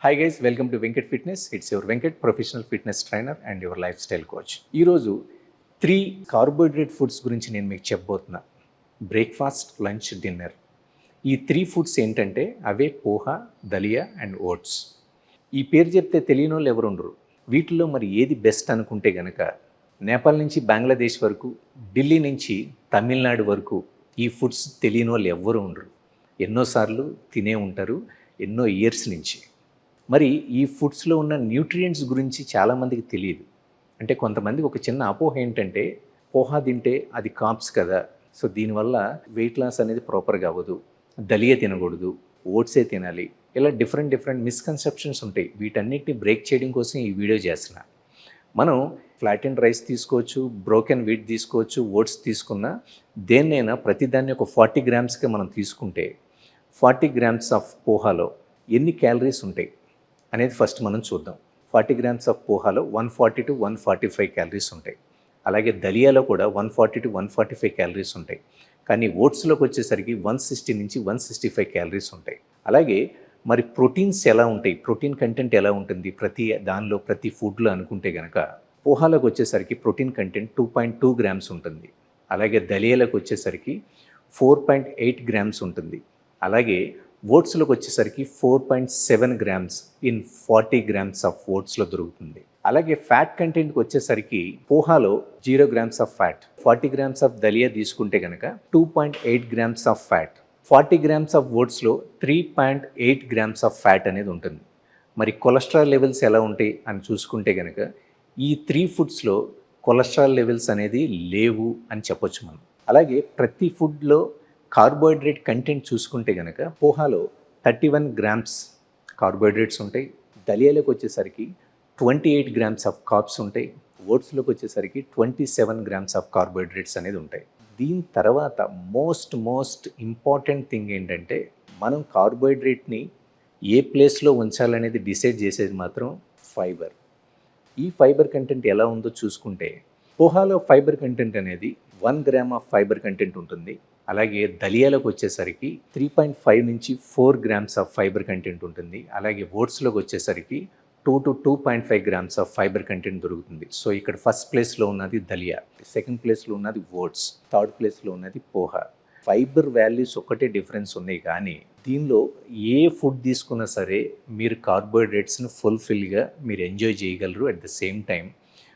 Hi guys, welcome to Venkat fitness. It's your Venkat, professional fitness trainer and your life style coach. ఈరోజు 3 carbohydrate foods గురించి నేను మీకు చెప్పబోతున్నా. Breakfast, lunch, dinner. ఈ 3 foods ఏంటంటే అవే poha, dalia and oats. ఈ పేరు చెప్తే తెలియని వాళ్ళు ఎవరు ఉండరు. వీటిలో మరి ఏది బెస్ట్ అనుకుంటే గనక నేపాల్ నుంచి బంగ్లాదేశ్ వరకు, ఢిల్లీ నుంచి తమిళనాడు వరకు ఈ ఫుడ్స్ తెలియని వాళ్ళు ఎవ్వరూ ఉండరు. ఎన్నోసార్లు తినే ఉంటారు, ఎన్నో ఇయర్స్ నుంచి. మరి ఈ ఫుడ్స్లో ఉన్న న్యూట్రియంట్స్ గురించి చాలామందికి తెలియదు. అంటే కొంతమంది ఒక చిన్న అపోహ ఏంటంటే పోహా తింటే అది కార్బ్స్ కదా, సో దీనివల్ల వెయిట్ లాస్ అనేది ప్రాపర్గా అవ్వదు, దలియా తినకూడదు, ఓట్సే తినాలి, ఇలా డిఫరెంట్ మిస్కన్సెప్షన్స్ ఉంటాయి. వీటన్నిటిని బ్రేక్ చేయడం కోసం ఈ వీడియో చేస్తున్నా. మనం ఫ్లాట్ అండ్ రైస్ తీసుకోవచ్చు, బ్రోకెన్ వీట్ తీసుకోవచ్చు, ఓట్స్ తీసుకున్నా దేన్నైనా ప్రతిదాన్ని ఒక 40 గ్రామ్స్కి మనం తీసుకుంటే 40 గ్రామ్స్ ఆఫ్ పోహాలో ఎన్ని క్యాలరీస్ ఉంటాయి అనేది ఫస్ట్ మనం చూద్దాం. 40 గ్రామ్స్ ఆఫ్ పోహాలో 140 to 145 క్యాలరీస్ ఉంటాయి. అలాగే దలియాలో కూడా 140 to 145 క్యాలరీస్ ఉంటాయి. కానీ ఓట్స్లోకి వచ్చేసరికి 160 నుంచి 165 క్యాలరీస్ ఉంటాయి. అలాగే మరి ప్రోటీన్స్ ఎలా ఉంటాయి, ప్రోటీన్ కంటెంట్ ఎలా ఉంటుంది ప్రతి ఫుడ్లో అనుకుంటే కనుక పోహాలోకి వచ్చేసరికి ప్రోటీన్ కంటెంట్ 2.2 గ్రామ్స్ ఉంటుంది. అలాగే దలియాలోకి వచ్చేసరికి 4.8 గ్రామ్స్ ఉంటుంది. అలాగే ఓట్స్లోకి వచ్చేసరికి 4.7 గ్రామ్స్ ఇన్ 40 గ్రామ్స్ ఆఫ్ ఓట్స్లో దొరుకుతుంది. అలాగే ఫ్యాట్ కంటెంట్కి వచ్చేసరికి పోహాలో 0 grams of fat, 40 grams of dalia తీసుకుంటే కనుక 2.8 grams of fat, 40 grams of ఓట్స్లో 3.8 గ్రామ్స్ ఆఫ్ ఫ్యాట్ అనేది ఉంటుంది. మరి కొలెస్ట్రాల్ లెవెల్స్ ఎలా ఉంటాయి అని చూసుకుంటే కనుక ఈ 3 ఫుడ్స్లో కొలెస్ట్రాల్ లెవెల్స్ అనేది లేవు అని చెప్పొచ్చు మనం. అలాగే ప్రతి ఫుడ్లో కార్బోహైడ్రేట్ కంటెంట్ చూసుకుంటే కనుక పోహాలో 31 గ్రామ్స్ కార్బోహైడ్రేట్స్ ఉంటాయి, దలియాలోకి వచ్చేసరికి 28 గ్రామ్స్ ఆఫ్ కార్బ్స్ ఉంటాయి, ఓట్స్లోకి వచ్చేసరికి 27 గ్రామ్స్ ఆఫ్ కార్బోహైడ్రేట్స్ అనేది ఉంటాయి. దీని తర్వాత మోస్ట్ ఇంపార్టెంట్ థింగ్ ఏంటంటే మనం కార్బోహైడ్రేట్ని ఏ ప్లేస్లో ఉంచాలనేది డిసైడ్ చేసేది మాత్రం ఫైబర్. ఈ ఫైబర్ కంటెంట్ ఎలా ఉందో చూసుకుంటే పోహాలో ఫైబర్ కంటెంట్ అనేది 1 గ్రామ్ ఆఫ్ ఫైబర్ కంటెంట్ ఉంటుంది. అలాగే దలియాలోకి వచ్చేసరికి 3.5 నుంచి 4 గ్రామ్స్ ఆఫ్ ఫైబర్ కంటెంట్ ఉంటుంది. అలాగే ఓట్స్లోకి వచ్చేసరికి 2 to 2.5 grams of fibre content దొరుకుతుంది. సో ఇక్కడ ఫస్ట్ ప్లేస్లో ఉన్నది దలియా, సెకండ్ ప్లేస్లో ఉన్నది ఓట్స్, థర్డ్ ప్లేస్లో ఉన్నది పోహా. ఫైబర్ వాల్యూస్ ఒక్కటే డిఫరెన్స్ ఉన్నాయి, కానీ దీనిలో ఏ ఫుడ్ తీసుకున్నా సరే మీరు కార్బోహైడ్రేట్స్ని ఫుల్ఫిల్గా మీరు ఎంజాయ్ చేయగలరు. అట్ ద సేమ్ టైం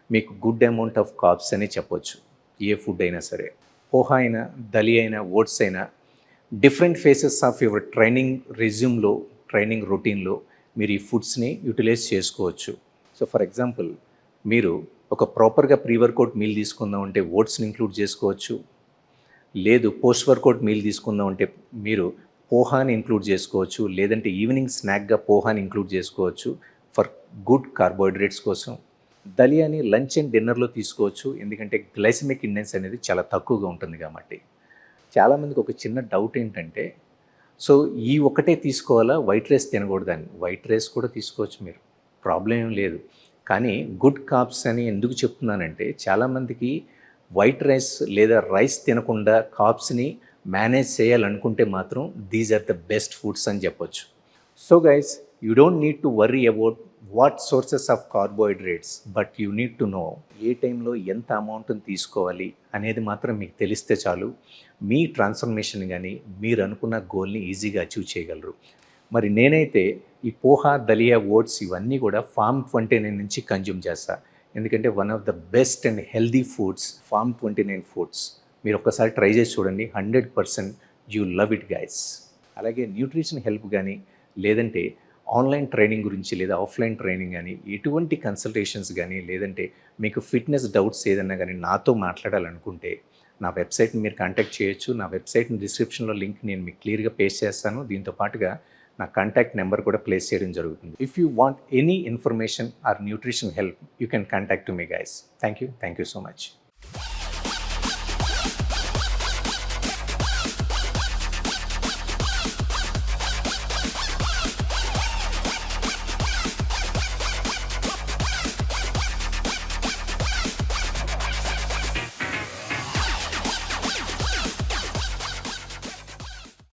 మీకు గుడ్ అమౌంట్ ఆఫ్ కార్బ్స్ అనే చెప్పొచ్చు. ఏ ఫుడ్ అయినా సరే, పోహా అయినా, దలియా అయినా, ఓట్స్ అయినా, different faces of your training రొటీన్లో మీరు ఈ ఫుడ్స్ని యూటిలైజ్ చేసుకోవచ్చు. సో ఫర్ ఎగ్జాంపుల్, మీరు ఒక ప్రాపర్గా ప్రీ వర్కౌట్ మీల్ తీసుకుందాం అంటే ఓట్స్ని ఇంక్లూడ్ చేసుకోవచ్చు. లేదు పోస్ట్ వర్కౌట్ మీల్ తీసుకుందాం అంటే మీరు పోహాని ఇంక్లూడ్ చేసుకోవచ్చు. లేదంటే ఈవినింగ్ స్నాక్గా పోహాని ఇంక్లూడ్ చేసుకోవచ్చు ఫర్ గుడ్ కార్బోహైడ్రేట్స్ కోసం. దలియాని లంచ్ అండ్ డిన్నర్లో తీసుకోవచ్చు, ఎందుకంటే గ్లైసెమిక్ ఇండెక్స్ అనేది చాలా తక్కువగా ఉంటుంది కాబట్టి. చాలామందికి ఒక చిన్న డౌట్ ఏంటంటే, సో ఈ ఒక్కటే తీసుకోవాలా, వైట్ రైస్ తినకూడదని. వైట్ రైస్ కూడా తీసుకోవచ్చు మీరు, ప్రాబ్లం ఏం లేదు. కానీ గుడ్ కార్బ్స్ అని ఎందుకు చెప్తున్నానంటే చాలామందికి వైట్ రైస్ లేదా రైస్ తినకుండా కార్బ్స్ని మేనేజ్ చేయాలనుకుంటే మాత్రం these are the best foods అని చెప్పొచ్చు. So guys, you don't need to worry about what sources of carbohydrates, but you need to know a టైంలో ఎంత అమౌంట్ని తీసుకోవాలి అనేది మాత్రం మీకు తెలిస్తే చాలు. మీ ట్రాన్స్ఫర్మేషన్ కానీ మీరు అనుకున్న గోల్ని ఈజీగా అచీవ్ చేయగలరు. మరి నేనైతే ఈ పోహా, దలియా, ఓట్స్ ఇవన్నీ కూడా ఫార్మ్ 29 నుంచి కన్జ్యూమ్ చేస్తాను. ఎందుకంటే one of the best and healthy foods farm 29 foods. మీరు ఒక్కసారి ట్రై చేసి చూడండి, 100% యూ లవ్ ఇట్ గైస్. అలాగే న్యూట్రిషన్ హెల్ప్ కానీ, లేదంటే ఆన్లైన్ ట్రైనింగ్ గురించి లేదా ఆఫ్లైన్ ట్రైనింగ్ కానీ, ఎటువంటి కన్సల్టేషన్స్ కానీ, లేదంటే మీకు ఫిట్నెస్ డౌట్స్ ఏదన్నా కానీ నాతో మాట్లాడాలనుకుంటే నా వెబ్సైట్ని మీరు కాంటాక్ట్ చేయొచ్చు. నా వెబ్సైట్ని డిస్క్రిప్షన్లో లింక్ నేను మీకు క్లియర్గా పేస్ట్ చేస్తాను. దీంతో పాటుగా నా కాంటాక్ట్ నెంబర్ కూడా ప్లేస్ చేయడం జరుగుతుంది. If you want any information are nutrition help, you can contact to me guys. Thank you so much.